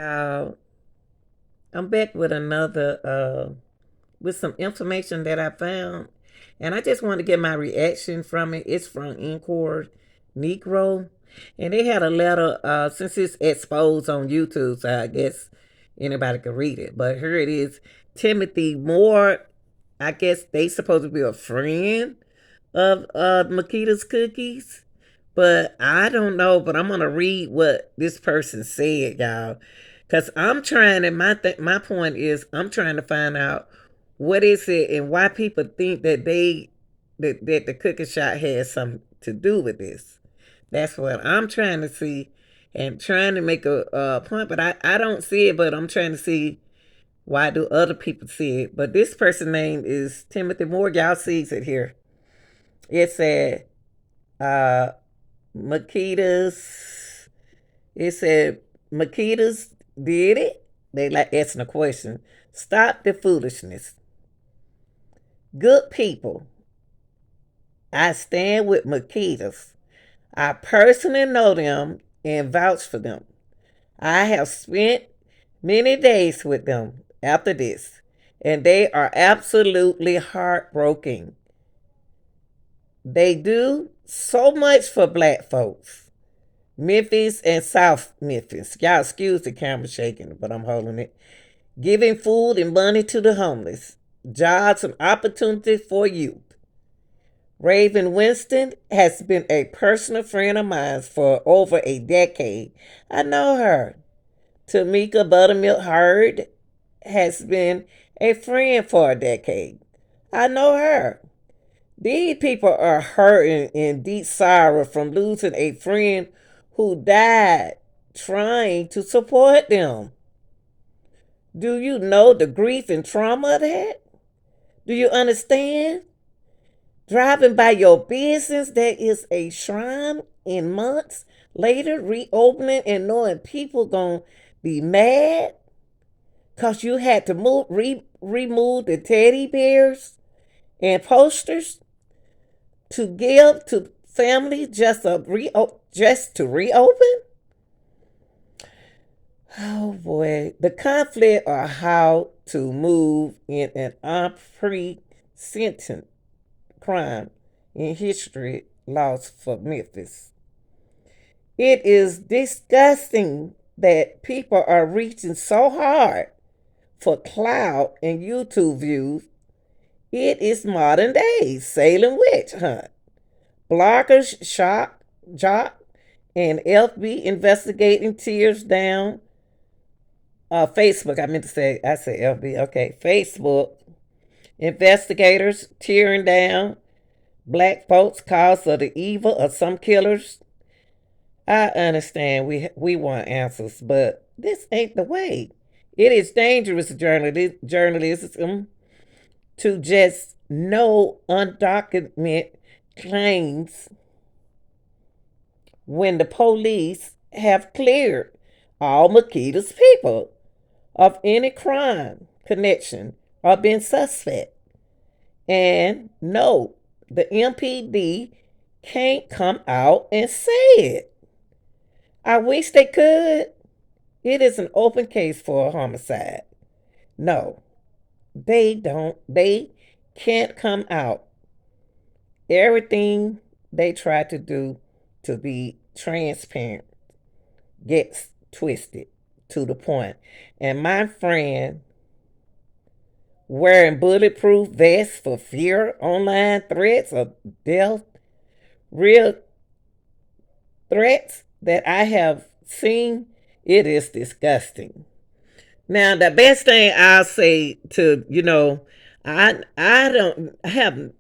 Uh, I'm back with another with some information that I found, and I just want to get my reaction from it. It's from Incog-Negro, and they had a letter since it's exposed on YouTube, so I guess anybody can read it. But here it is: Timothy Moore. I guess they supposed to be a friend of Makeda's cookies. But I don't know, but I'm gonna read what this person said, y'all. Cause I'm trying to my point is I'm trying to find out what is it and why people think that that the cookie shop has something to do with this. That's what I'm trying to see and trying to make a point, but I don't see it, but I'm trying to see why do other people see it. But this person's name is Timothy Moore. Y'all sees it here. It said uh Makeda's. It said Makeda's did it. They like asking a question. Stop the foolishness. Good people. I stand with Makeda's. I personally know them and vouch for them. I have spent many days with them after this, and they are absolutely heartbroken. They do so much for black folks. Memphis and South Memphis. Y'all excuse the camera shaking, but I'm holding it. Giving food and money to the homeless. Jobs and opportunities for youth. Raven Winston has been a personal friend of mine for over a decade. I know her. Tamika Buttermilk Hurd has been a friend for a decade. I know her. These people are hurting in deep sorrow from losing a friend who died trying to support them. Do you know the grief and trauma of that? Do you understand? Driving by your business that is a shrine in months later, reopening and knowing people gonna be mad because you had to remove the teddy bears and posters to give to family just to reopen? Oh boy, the conflict or how to move in an unprecedented crime in history lost for Memphis. It is disgusting that people are reaching so hard for clout and YouTube views. It is modern day Salem witch hunt. Bloggers Jock, and FB investigating tears down. Facebook, I meant to say, I said FB, okay. Facebook, investigators tearing down black folks cause of the evil of some killers. I understand we want answers, but this ain't the way. It is dangerous journalism to just know undocumented claims when the police have cleared all Makeda's people of any crime connection or been suspect. And no, the MPD can't come out and say it. I wish they could. It is an open case for a homicide. No, they don't. They can't come out. Everything they try to do to be transparent gets twisted to the point. And my friend wearing bulletproof vests for fear online threats of death, real threats that I have seen, it is disgusting. Now the best thing I'll say to I don't I have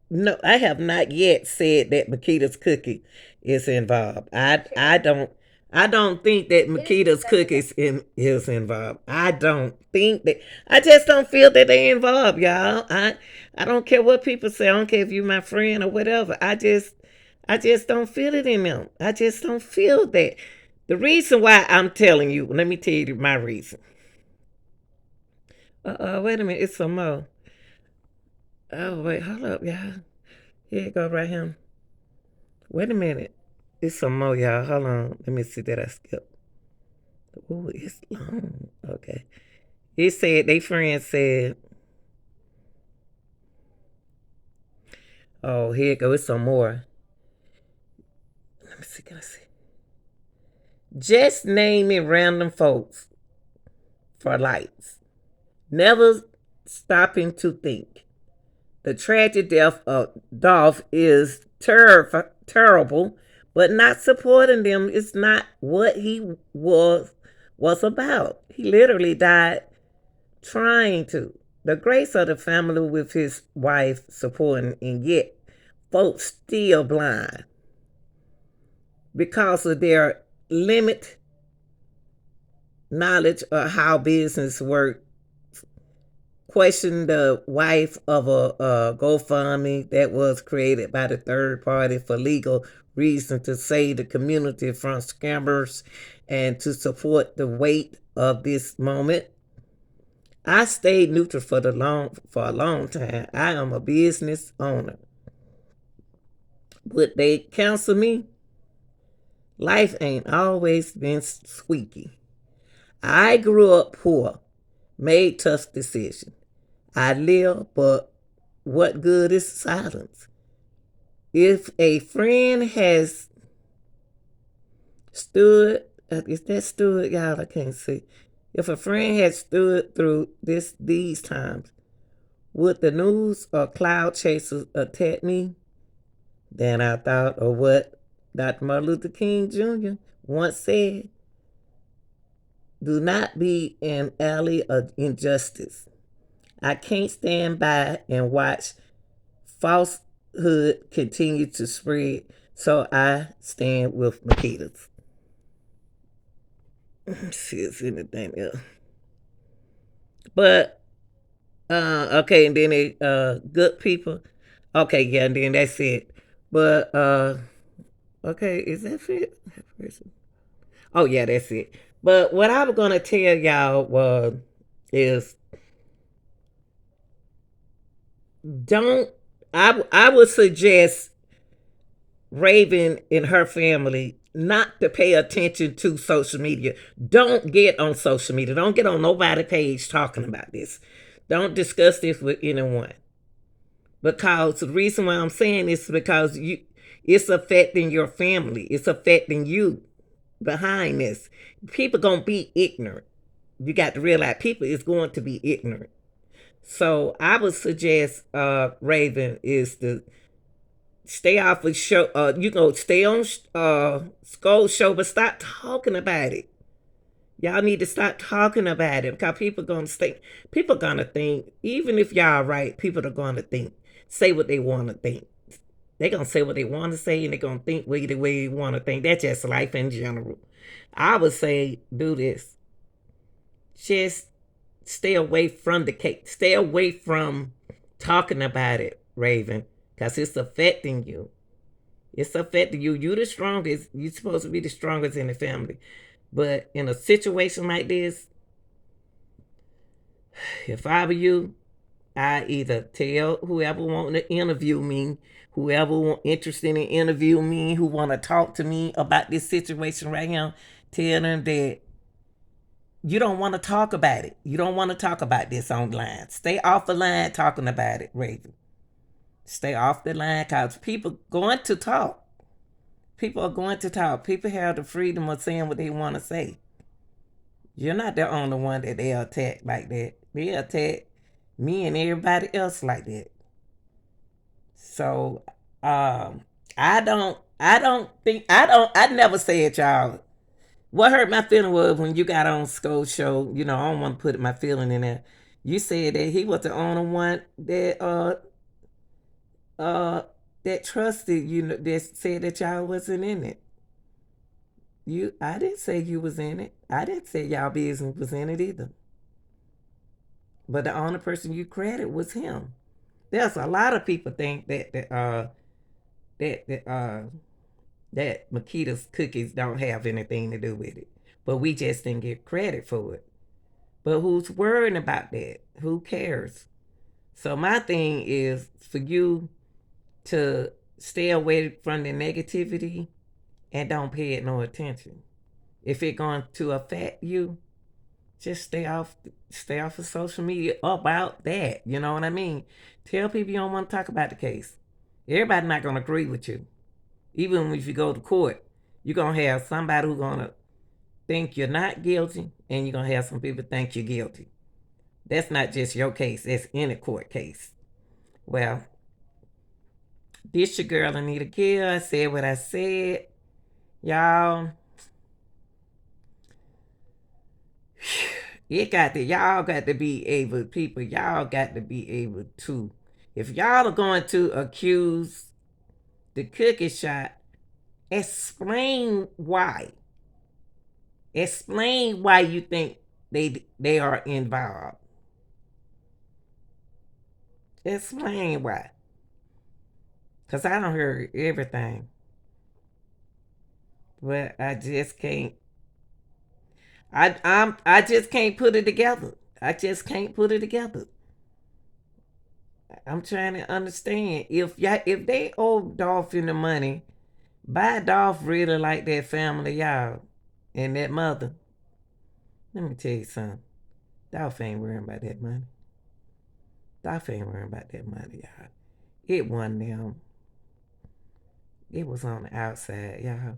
no I have not yet said that Makeda's cookie is involved. I don't think that Makeda's cookies is involved. I don't think that. I just don't feel that they involved, y'all. I don't care what people say. I don't care if you're my friend or whatever. I just don't feel it in them. I just don't feel that. The reason why I'm telling you, let me tell you my reason. Wait a minute, it's some more. Oh wait, hold up, y'all. Here you go, right here. Wait a minute. It's some more, y'all. Hold on. Let me see that I skipped. Oh, it's long. Okay. It said, they friend said, oh, here it goes, some more. Let me see, can I see? Just naming random folks for likes. Never stopping to think. The tragic death of Dolph is terrible, but not supporting them is not what he was about. He literally died trying to. The grace of the family with his wife supporting, and yet folks still blind because of their limit knowledge of how business work. Question the wife of a GoFundMe that was created by the third party for legal reasons to save the community from scammers and to support the weight of this moment. I stayed neutral for a long time. I am a business owner. Would they cancel me? Life ain't always been squeaky. I grew up poor, made tough decisions. I live, but what good is silence? If a friend has stood, is that stood, y'all? I can't see. If a friend had stood through these times, would the news or cloud chasers attack me? Then I thought of what Dr. Martin Luther King Jr. once said: "Do not be an ally of injustice." I can't stand by and watch falsehood continue to spread, so I stand with Makeda. Let's see if there's anything else. But okay, and then they good people. Okay, yeah, and then that's it. But okay, is that it? Oh yeah, that's it. But what I was gonna tell y'all was is don't I would suggest Raven and her family not to pay attention to social media. Don't get on social media. Don't get on nobody's page talking about this. Don't discuss this with anyone. Because the reason why I'm saying this is because it's affecting your family. It's affecting you behind this. People gonna be ignorant. You got to realize people is going to be ignorant. So I would suggest Raven is to stay off of show. Stay on Skull Show, but stop talking about it. Y'all need to stop talking about it because people gonna think, even if y'all right, people are gonna think, say what they want to think. They're gonna say what they want to say, and they're gonna think the way they want to think. That's just life in general. I would say do this. Just stay away from the cake. Stay away from talking about it, Raven, because it's affecting you. It's affecting you. You the strongest. You're supposed to be the strongest in the family. But in a situation like this, if I were you, I either tell whoever want to interview me, whoever interested in interviewing me, who want to talk to me about this situation right now, tell them that you don't want to talk about it. You don't want to talk about this online. Stay off the line talking about it, Raven. Stay off the line because people going to talk. People are going to talk. People have the freedom of saying what they want to say. You're not the only one that they attack like that. They attack me and everybody else like that. So I never said y'all. What hurt my feeling was when you got on Skull Show, I don't want to put my feeling in there. You said that he was the only one uh that trusted that said that y'all wasn't in it. I didn't say you was in it. I didn't say y'all business was in it either. But the only person you credit was him. There's a lot of people think that that Makeda's cookies don't have anything to do with it. But we just didn't get credit for it. But who's worrying about that? Who cares? So my thing is for you to stay away from the negativity and don't pay it no attention. If it going to affect you, just stay off of social media about that. You know what I mean? Tell people you don't want to talk about the case. Everybody not gonna agree with you. Even if you go to court, you're gonna have somebody who's gonna think you're not guilty, and you're gonna have some people think you're guilty. That's not just your case, that's any court case. Well, this your girl Anita Gill. I said what I said. Y'all, y'all got to be able, people, y'all got to be able to, if y'all are going to accuse the cookie shot, explain why. Explain why you think they are involved. Explain why. Cause I don't hear everything. But I just can't I just can't put it together. I just can't put it together. I'm trying to understand. If they owe Dolphin the money, why Dolph really like that family, y'all, and that mother. Let me tell you something. Dolph ain't worrying about that money. Dolph ain't worrying about that money, y'all. It wasn't them. It was on the outside, y'all.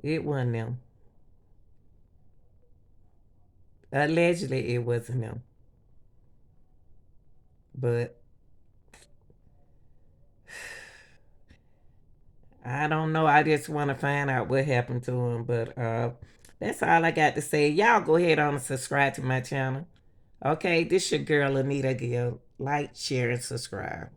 It wasn't them. Allegedly, it wasn't them. But I don't know. I just want to find out what happened to him. But that's all I got to say. Y'all go ahead on and subscribe to my channel. Okay, this your girl Anita Gill. Like, share, and subscribe.